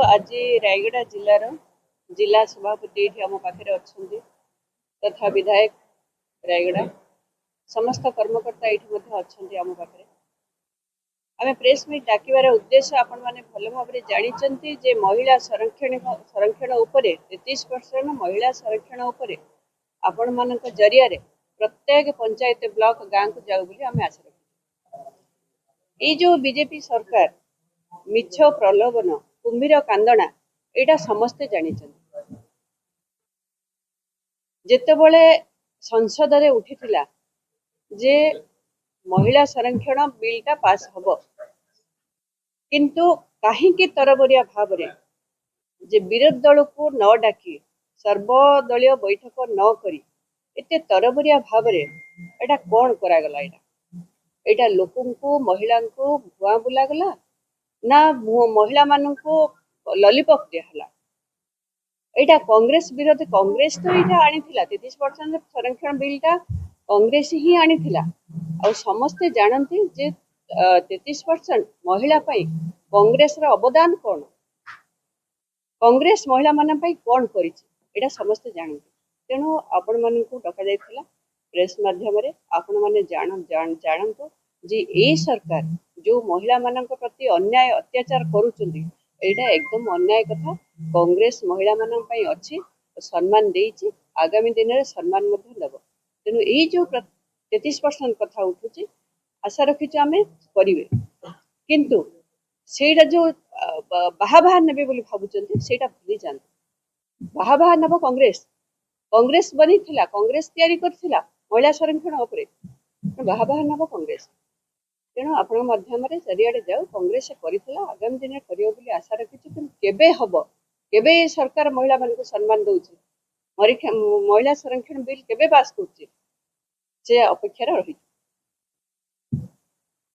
आज रायगड़ा जिलार जिला सभापति आम पाखे अच्छा तथा विधायक रायगड़ा समस्त कर्मकर्ता ये अच्छा आम पाखे आम प्रेस मीट डाकिबार उद्देश्य आपण मैंने भल भाव जानते जे महिला संरक्षण उपरे 33% महिला संरक्षण उपरे आपण मान जरिया प्रत्येक पंचायत ब्लॉक गाँव को जाऊ बोली आम आशा रखी ये जो बीजेपी सरकार मिछ प्रलोभन कुंभीर कांदना एटा समस्ते जानिछन जेतेबेले संसद रे उठिथिला जे महिला संरक्षण बिलटा पास हबो किंतु काहींकि तरबरिया भाव रे जे विरोधी दल को न डाकी सर्वदलीय बैठक न करी एते तरबरिया भाव रे एटा कोन करा गला एटा लोकन को महिला को भुआ बुला गला ना महिला मान को लॉलीपॉप दिहला एटा कांग्रेस विरोधी कांग्रेस तो एटा आनीथिला 33% संरक्षण बिलटा कांग्रेस ही आनीथिला और समस्ते जानते जे 33% महिला पाई कांग्रेस रा अवदान कोन कांग्रेस महिला मान पाई कोन करिछि एटा समस्ते जानते तेणु आपण मान को डका जायथिला प्रेस माध्यम रे आपण माने जानतो जे ए सरकार जो महिला मान प्रति अन्याय अत्याचार करुचंदी एटा एकदम अन्याय कथा कांग्रेस महिला मान पई अछि सम्मान देइछि आगामी दिन रे सम्मान मध्ये देबो तेनु ए जो 33% कथा उठुछि आशा रखिछु आमे करिवे किंतु सेटा जो बाहा नेबे बोली भाबुचंदी सेटा भूली जानते बाहा नब कांग्रेस बनी थिला कांग्रेस तयारी करथिला महिला संरक्षण उपरे बाहा नब कांग्रेस तेणु आपण माध्यम चारिआडे जाऊ कांग्रेस करथिला आगामी दिन करियो बोली आशा रखिछु कि केबे हबो केबे सरकार महिला मान को सम्मान दउछि महिला संरक्षण बिल केबे पास करछि से अपेक्षा रही।